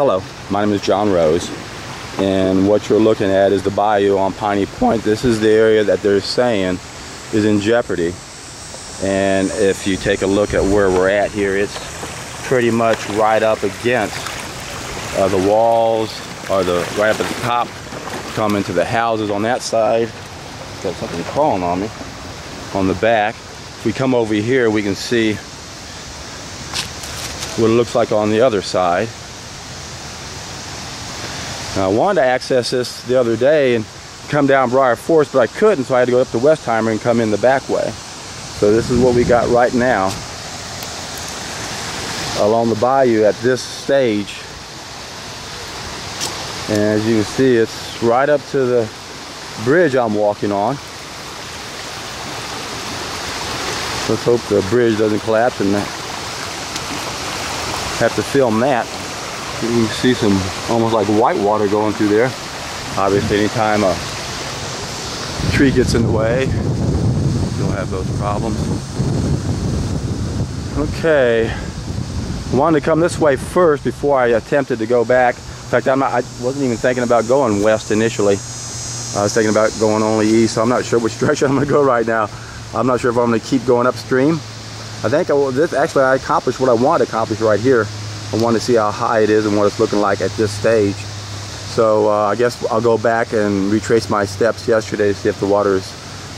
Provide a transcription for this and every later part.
Hello, my name is John Rose, and what you're looking at is the bayou on Piney Point. This is the area that they're saying is in jeopardy, and if you take a look at where we're at here, it's pretty much right up against the walls, or right up at the top, come into the houses on that side. Got something crawling on me on the back. If we come over here, we can see what it looks like on the other side. Now, I wanted to access this the other day and come down Briarforest, but I couldn't, so I had to go up to Westheimer and come in the back way. So this is what we got right now along the bayou at this stage. And as you can see, it's right up to the bridge I'm walking on. Let's hope the bridge doesn't collapse and have to film that. You can see some almost like white water going through there. Obviously, anytime a tree gets in the way, you'll have those problems. Okay, I wanted to come this way first before I attempted to go back. In fact, I wasn't even thinking about going west initially. I was thinking about going only east, so I'm not sure which direction I'm going to go right now. I'm not sure if I'm going to keep going upstream. I think I accomplished what I wanted to accomplish right here. I want to see how high it is and what it's looking like at this stage. So I guess I'll go back and retrace my steps yesterday to see if the water is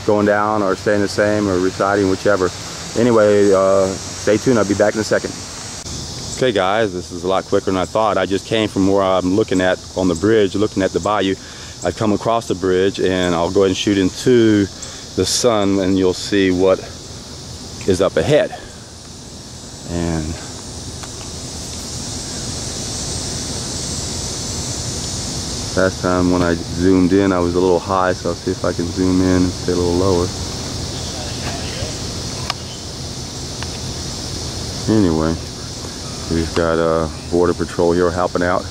going down or staying the same or receding, whichever. Anyway, stay tuned. I'll be back in a second. Okay guys, this is a lot quicker than I thought. I just came from where I'm looking at on the bridge, looking at the bayou. I've come across the bridge, and I'll go ahead and shoot into the sun, and you'll see what is up ahead. And last time when I zoomed in, I was a little high, so I'll see if I can zoom in and stay a little lower. Anyway, we've got Border Patrol here helping out,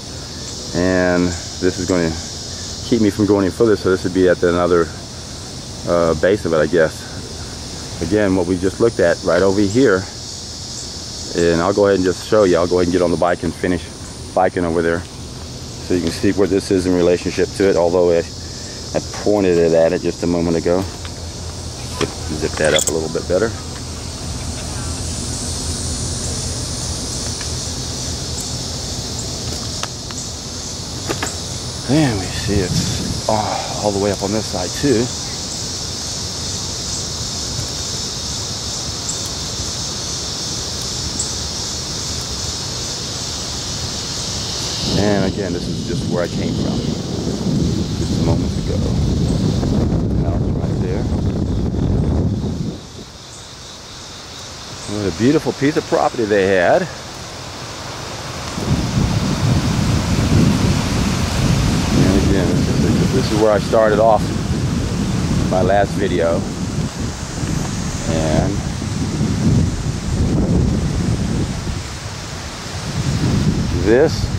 and this is going to keep me from going any further, so this would be at another base of it, I guess. Again, what we just looked at right over here, and I'll go ahead and just show you. I'll go ahead and get on the bike and finish biking over there, so you can see where this is in relationship to it, although I pointed it at it just a moment ago. Zip that up a little bit better. And we see it's all the way up on this side too. And again, this is just where I came from just a moment ago. House right there. What a beautiful piece of property they had. And again, this is where I started off my last video. And this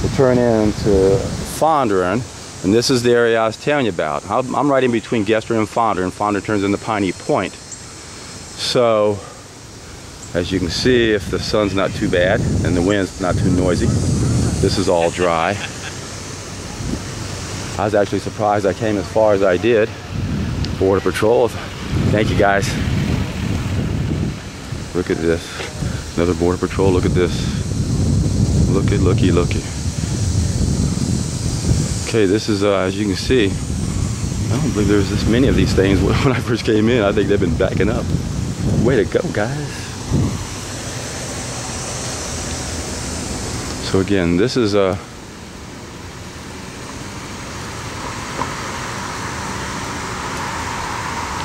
will turn into Fondren, and this is the area I was telling you about. I'm right in between Gester and Fondren turns into Piney Point. So, as you can see, if the sun's not too bad and the wind's not too noisy, this is all dry. I was actually surprised I came as far as I did. Border Patrol, thank you guys. Look at this. Another Border Patrol, look at this. Looky. Okay, this is, as you can see, I don't believe there's this many of these things when I first came in. I think they've been backing up. Way to go, guys. So again, this is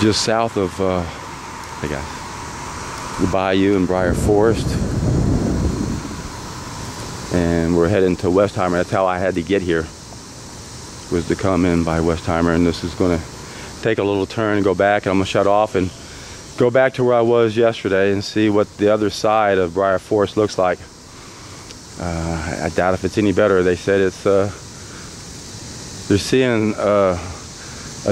just south of the bayou and Briarforest. And we're heading to Westheimer. That's how I had to get here, was to come in by Westheimer. And this is going to take a little turn and go back. And I'm going to shut off and go back to where I was yesterday and see what the other side of Briarforest looks like. I doubt if it's any better. They said it's they're seeing a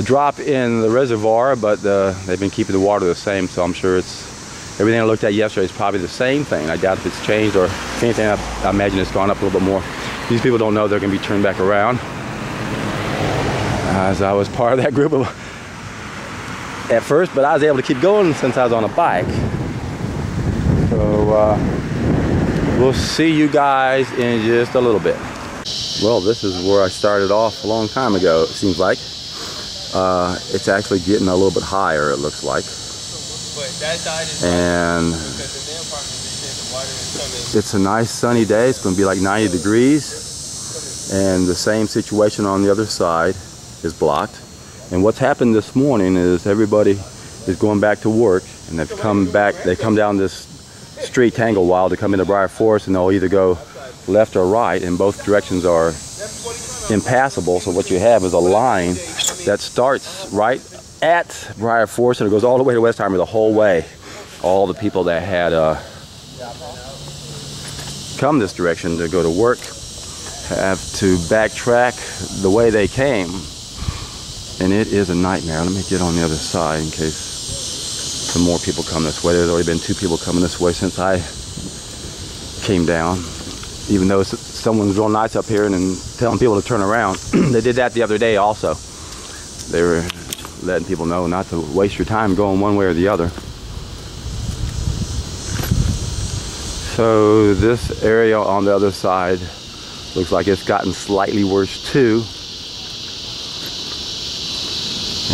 drop in the reservoir, but they've been keeping the water the same, so I'm sure it's everything I looked at yesterday is probably the same thing. I doubt if it's changed, or if anything, I imagine it's gone up a little bit more. These people don't know they're going to be turned back around, as I was part of that group at first, but I was able to keep going since I was on a bike. So we'll see you guys in just a little bit. Well, this is where I started off a long time ago, it seems like. It's actually getting a little bit higher, it looks like. And it's a nice sunny day. It's going to be like 90 degrees. And the same situation on the other side is blocked. And what's happened this morning is everybody is going back to work, and they've come back. They come down this street Tanglewilde to come into Briarforest, and they'll either go left or right, and both directions are impassable. So what you have is a line that starts right at Briarforest and it goes all the way to Westheimer the whole way. All the people that had come this direction to go to work have to backtrack the way they came, and it is a nightmare. Let me get on the other side in case some more people come this way. There's already been 2 people coming this way since I came down, even though someone's real nice up here and telling people to turn around. They did that the other day also. They were letting people know not to waste your time going one way or the other. So this area on the other side looks like it's gotten slightly worse too.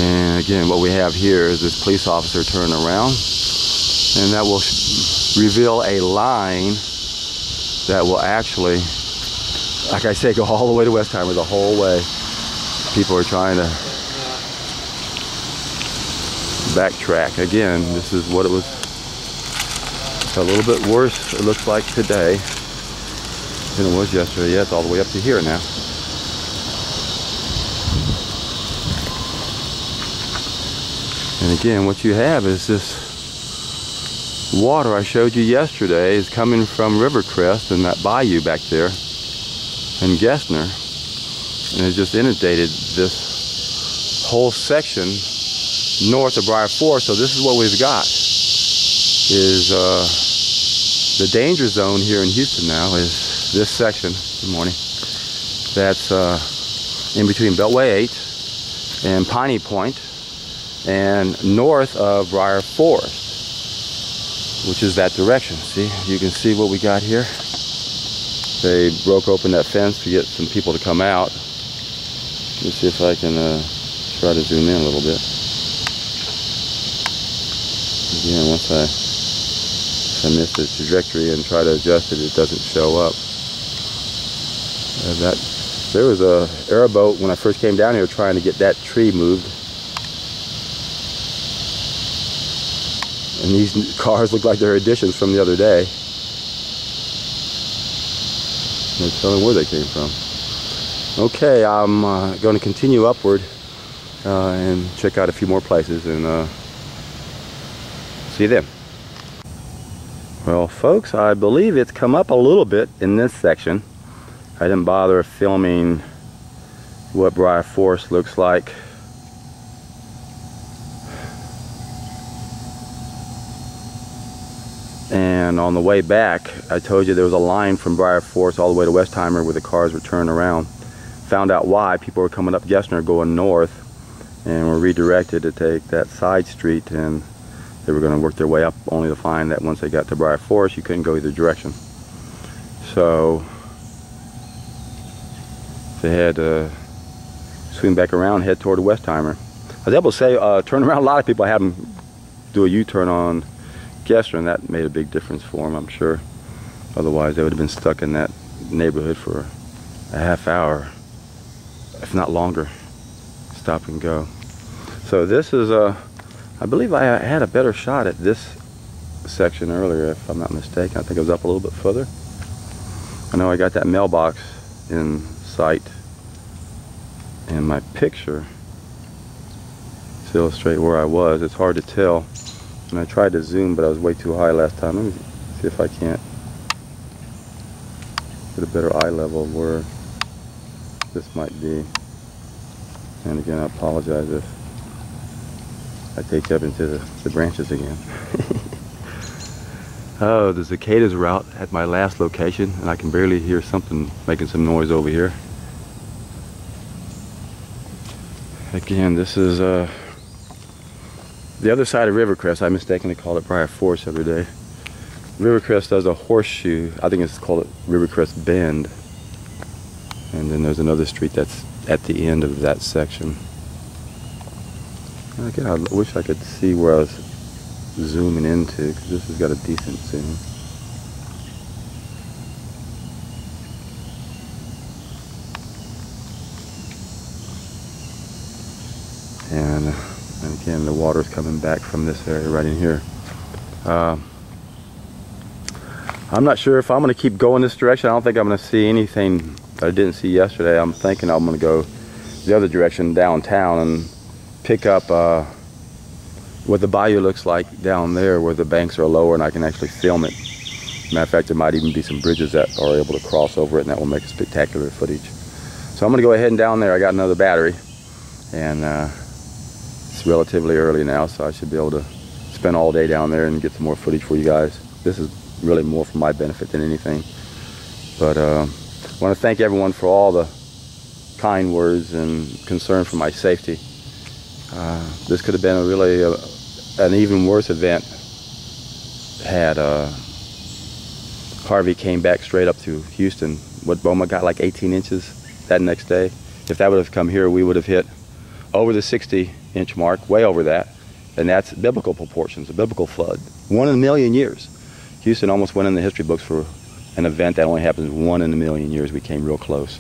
And again, what we have here is this police officer turning around, and that will reveal a line that will actually, like I say, go all the way to Westheimer the whole way. People are trying to backtrack. Again, this is what it was. It's a little bit worse, it looks like, today than it was yesterday. Yeah, it's all the way up to here now. And again, what you have is this water I showed you yesterday is coming from Rivercrest and that bayou back there in Gessner, and it just inundated this whole section north of Briarforest. So this is what we've got, is the danger zone here in Houston now is this section, good morning, that's in between Beltway 8 and Piney Point and north of Briarforest, which is that direction. See, you can see what we got here. They broke open that fence to get some people to come out. Let's see if I can try to zoom in a little bit. Again, once I miss the trajectory and try to adjust it, it doesn't show up. There was a airboat when I first came down here trying to get that tree moved. And these cars look like they're additions from the other day. No telling where they came from. Okay, I'm going to continue upward and check out a few more places, and see you then. Well, folks, I believe it's come up a little bit in this section. I didn't bother filming what Briarforest looks like. And on the way back, I told you there was a line from Briarforest all the way to Westheimer where the cars were turning around. Found out why. People were coming up Gessner going north and were redirected to take that side street, and they were going to work their way up, only to find that once they got to Briarforest you couldn't go either direction. So they had to swing back around and head toward Westheimer. I was able to say turn around. A lot of people had them do a U-turn on Gessner, and that made a big difference for them, I'm sure. Otherwise they would have been stuck in that neighborhood for a half hour, if not longer, stop and go. So this is I believe I had a better shot at this section earlier, if I'm not mistaken. I think it was up a little bit further. I know I got that mailbox in sight in my picture to illustrate where I was. It's hard to tell, and I tried to zoom, but I was way too high last time. Let me see if I can't get a better eye level of where this might be. And again, I apologize if I take up into the branches again. Oh, the cicadas were out at my last location, and I can barely hear something making some noise over here. Again, this is the other side of Rivercrest. I mistakenly called it Briarforest the other day. Rivercrest does a horseshoe. I think it's called Rivercrest Bend. And then there's another street that's at the end of that section. Again, I wish I could see where I was zooming into, because this has got a decent zoom. And again, the water's coming back from this area right in here. I'm not sure if I'm going to keep going this direction. I don't think I'm going to see anything that I didn't see yesterday. I'm thinking I'm going to go the other direction downtown and pick up what the bayou looks like down there, where the banks are lower and I can actually film it. Matter of fact, there might even be some bridges that are able to cross over it, and that will make a spectacular footage. So I'm going to go ahead and down there. I got another battery, and it's relatively early now, so I should be able to spend all day down there and get some more footage for you guys. This is really more for my benefit than anything. But I want to thank everyone for all the kind words and concern for my safety. This could have been a really an even worse event had Harvey came back straight up through Houston. What Beaumont got like 18 inches that next day. If that would have come here, we would have hit over the 60-inch mark, way over that. And that's biblical proportions, a biblical flood. 1 in a million years. Houston almost went in the history books for an event that only happens 1 in a million years. We came real close.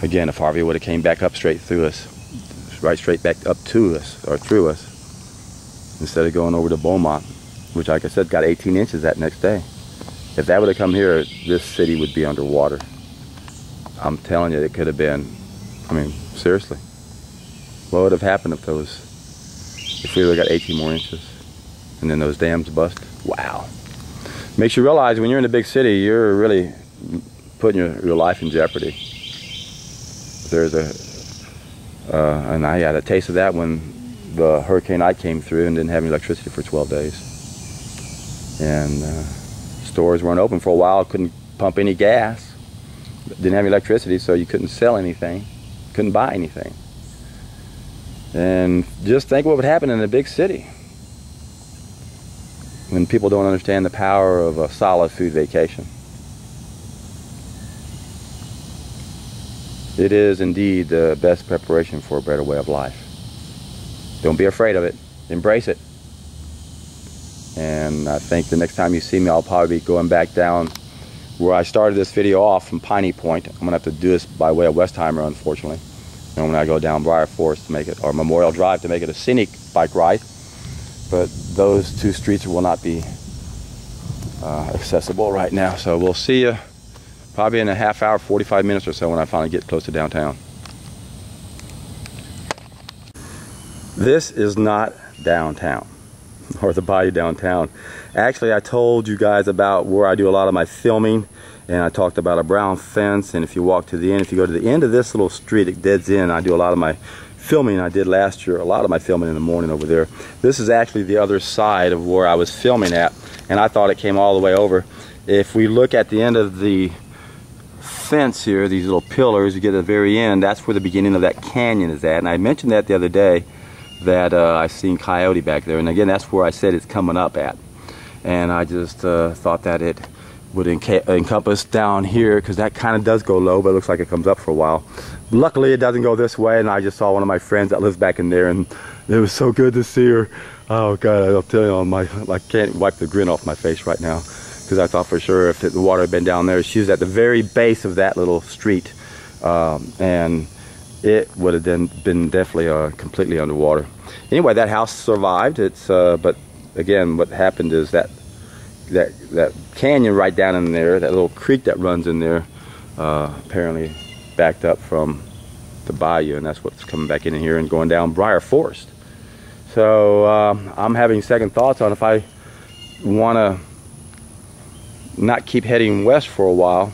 Again, if Harvey would have came back up straight through us, right straight back up to us, or through us, instead of going over to Beaumont, which, like I said, got 18 inches that next day. If that would have come here, this city would be underwater. I'm telling you, it could have been, I mean, seriously. What would have happened if we would have got 18 more inches? And then those dams bust? Wow. Makes you realize when you're in a big city, you're really putting your life in jeopardy. There's and I had a taste of that when the Hurricane I came through and didn't have any electricity for 12 days. And stores weren't open for a while, couldn't pump any gas, didn't have any electricity, so you couldn't sell anything, couldn't buy anything. And just think what would happen in a big city when people don't understand the power of a solid food vacation. It is indeed the best preparation for a better way of life. Don't be afraid of it. Embrace it. And I think the next time you see me, I'll probably be going back down where I started this video off from Piney Point. I'm going to have to do this by way of Westheimer, unfortunately. And when I go down Briarforest to make it, or Memorial Drive to make it a scenic bike ride. But those two streets will not be accessible right now. So we'll see you probably in a half hour, 45 minutes or so when I finally get close to downtown. This is not downtown, or the bayou downtown. Actually, I told you guys about where I do a lot of my filming, and I talked about a brown fence, and if you walk to the end, if you go to the end of this little street, it deads in. I do a lot of my filming. I did last year, a lot of my filming in the morning over there. This is actually the other side of where I was filming at, and I thought it came all the way over. If we look at the end of the fence here, these little pillars, you get to the very end, that's where the beginning of that canyon is at. And I mentioned that the other day, that I seen coyote back there, and again, that's where I said it's coming up at. And I just thought that it would encompass down here, because that kind of does go low, but it looks like it comes up for a while. Luckily, it doesn't go this way, and I just saw one of my friends that lives back in there, and it was so good to see her. Oh God, I'll tell you, I can't wipe the grin off my face right now, because I thought for sure if the water had been down there, she was at the very base of that little street, and it would have then been definitely completely underwater. Anyway, that house survived. It's but again, what happened is that canyon right down in there, that little creek that runs in there, apparently backed up from the bayou, and that's what's coming back in here and going down Briarforest. So I'm having second thoughts on if I want to not keep heading west for a while.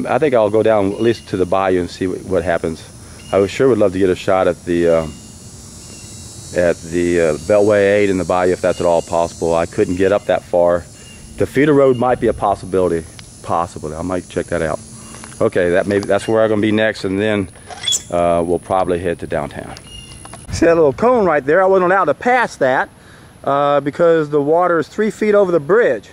I think I'll go down at least to the bayou and see what happens. I sure would love to get a shot at the Beltway 8 in the bayou if that's at all possible. I couldn't get up that far The feeder road might be a possibility. Possibly, I might check that out. Okay, that's where I'm gonna be next, and then we'll probably head to downtown. See that little cone right there? I wasn't allowed to pass that because the water is 3 feet over the bridge.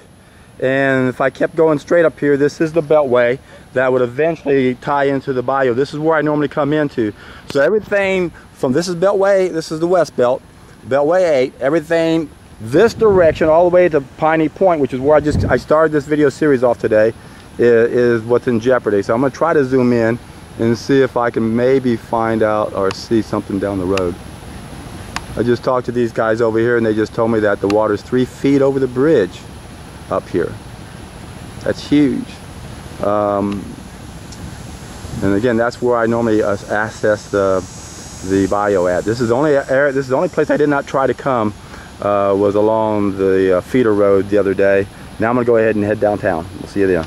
And if I kept going straight up here, this is the Beltway that would eventually tie into the bayou. This is where I normally come into. So everything from, this is Beltway, this is the West Belt, Beltway 8, everything this direction all the way to Piney Point, which is where I started this video series off today, is what's in jeopardy. So I'm going to try to zoom in and see if I can maybe find out or see something down the road. I just talked to these guys over here, and they just told me that the water's 3 feet over the bridge up here. That's huge. And again, that's where I normally access the bayou at. This is the only area, this is the only place I did not try to come. Was along the feeder road the other day. Now I'm going to go ahead and head downtown. We'll see you then.